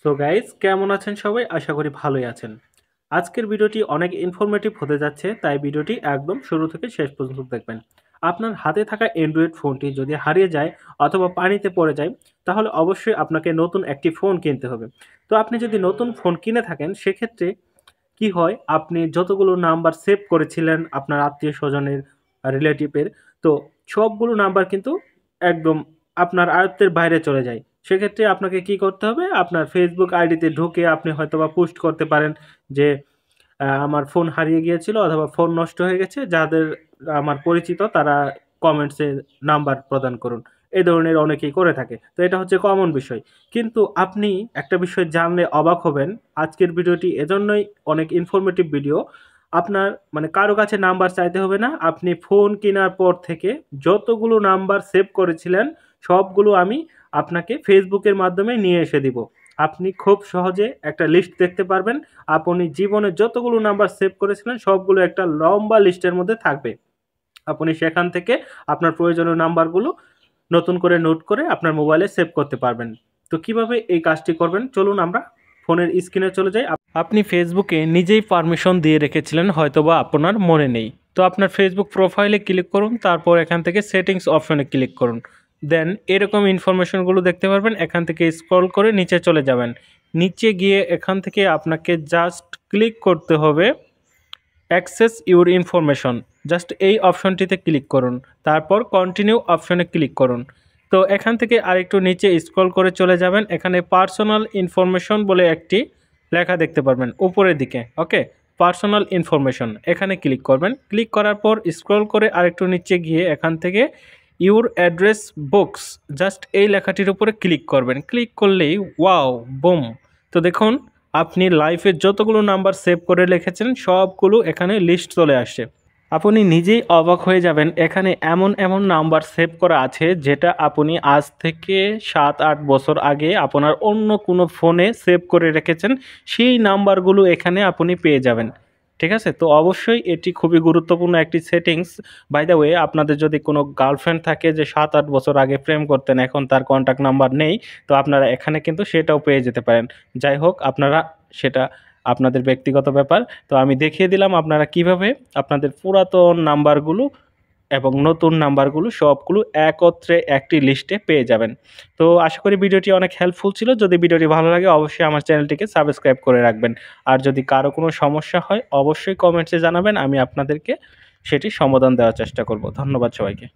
So guys, কেমন আছেন সবাই? আশা করি ভালোই আছেন। আজকের ভিডিওটি অনেক ইনফরমেটিভ হতে যাচ্ছে, তাই ভিডিওটি একদম শুরু থেকে শেষ পর্যন্ত দেখবেন। আপনার হাতে থাকা অ্যান্ড্রয়েড ফোনটি যদি হারিয়ে যায় অথবা পানিতে পড়ে যায়, তাহলে অবশ্যই আপনাকে নতুন একটি ফোন কিনতে হবে। তো আপনি যদি নতুন ফোন কিনে থাকেন, সেক্ষেত্রে কি হয়, আপনি যতগুলো নাম্বার সেভ করেছিলেন আপনার আত্মীয়-স্বজনের, রিলেটিভের, তো সবগুলো নাম্বার কিন্তু একদম আপনার আয়ত্তের বাইরে চলে যায়। সেক্ষেত্রে আপনাকে কি করতে হবে? আপনার Facebook আইডিতে ঢুকে আপনি হয়তোবা পোস্ট করতে পারেন যে, আমার ফোন হারিয়ে গিয়েছিল অথবা ফোন নষ্ট হয়ে গেছে। যাদের আমার পরিচিত তারা কমেন্টসে নাম্বার প্রদান করুন। এই ধরনের অনেকেই করে থাকে। তো এটা হচ্ছে কমন বিষয়। কিন্তু আপনি একটা বিষয় জানলে অবাক হবেন। আজকের ভিডিওটি এজন্যই অনেক ইনফরমেটিভ ভিডিও। আপনার মানে কারো কাছে নাম্বার চাইতে হবে না। আপনি ফোন কেনার পর থেকে যতগুলো নাম্বার সেভ করেছিলেন সবগুলো আমি আপনাকে ফেসবুকের মাধ্যমে নিয়ে এসে দিব। আপনি খুব সহজে একটা লিস্ট দেখতে পারবেন। আপনি জীবনে যতগুলো নাম্বার সেভ করেছিলেন সবগুলো একটা লম্বা লিস্টের মধ্যে থাকবে। আপনি সেখান থেকে আপনার প্রয়োজনীয় নাম্বারগুলো নতুন করে নোট করে আপনার মোবাইলে সেভ করতে পারবেন। তো কিভাবে এই কাজটি করবেন, চলুন আমরা ফোনের স্ক্রিনে চলে যাই। আপনি ফেসবুকে নিজেই পারমিশন দিয়ে রেখেছিলেন, হয়তোবা আপনার মনে নেই। তো আপনার ফেসবুক প্রোফাইলে ক্লিক করুন, তারপর এখান থেকে সেটিংস অপশনে ক্লিক করুন। দেন এরকম ইনফরমেশনগুলো দেখতে পারবেন। এখান থেকে স্ক্রল করে নিচে চলে যাবেন। নিচে গিয়ে এখান থেকে আপনাকে জাস্ট ক্লিক করতে হবে অ্যাক্সেস ইউর ইনফরমেশন। জাস্ট এই অপশনটিতে ক্লিক করুন, তারপর কন্টিনিউ অপশনে ক্লিক করুন। তো এখান থেকে আরেকটু নিচে স্ক্রল করে চলে যাবেন। এখানে পার্সোনাল ইনফরমেশন বলে একটি লেখা দেখতে পারবেন উপরের দিকে। ওকে, পার্সোনাল ইনফরমেশন, এখানে ক্লিক করবেন। ক্লিক করার পর স্ক্রল করে আরেকটু নিচে গিয়ে এখান থেকে ইউর অ্যাড্রেস বুকস, জাস্ট এই লেখাটির উপরে ক্লিক করবেন। ক্লিক করলেই ওয়াও, বুম! তো দেখুন, আপনি লাইফে যতগুলো নাম্বার সেভ করে রেখেছেন সবগুলো এখানে লিস্ট চলে আসছে। আপনি নিজেই অবাক হয়ে যাবেন, এখানে এমন এমন নাম্বার সেভ করা আছে যেটা আপনি আজ থেকে 7-8 বছর আগে আপনার অন্য কোনো ফোনে সেভ করে রেখেছেন। সেই নাম্বারগুলো এখানে আপনি পেয়ে যাবেন। ঠিক আছে? তো অবশ্যই এটি খুবই গুরুত্বপূর্ণ একটি সেটিংস। বাই দ্য ওয়ে, আপনাদের যদি কোনো গার্লফ্রেন্ড থাকে যে 7-8 বছর আগে প্রেম করতেন, এখন তার কন্ট্যাক্ট নাম্বার নেই, তো আপনারা এখানে কিন্তু সেটাও পেয়ে যেতে পারেন। যাই হোক, আপনারা সেটা আপনাদের ব্যক্তিগত ব্যাপার। তো আমি দেখিয়ে দিলাম আপনারা কিভাবে আপনাদের পুরাতন নাম্বারগুলো এবং নতুন নাম্বারগুলো সবগুলো একত্রে একটি লিস্টে পেয়ে যাবেন। তো আশা করি ভিডিওটি অনেক হেল্পফুল ছিল। যদি ভিডিওটি ভালো লাগে অবশ্যই আমার চ্যানেলটিকে সাবস্ক্রাইব করে রাখবেন। আর যদি কারো কোনো সমস্যা হয় অবশ্যই কমেন্টসে জানাবেন, আমি আপনাদেরকে সেটির সমাধান দেওয়ার চেষ্টা করব। ধন্যবাদ সবাইকে।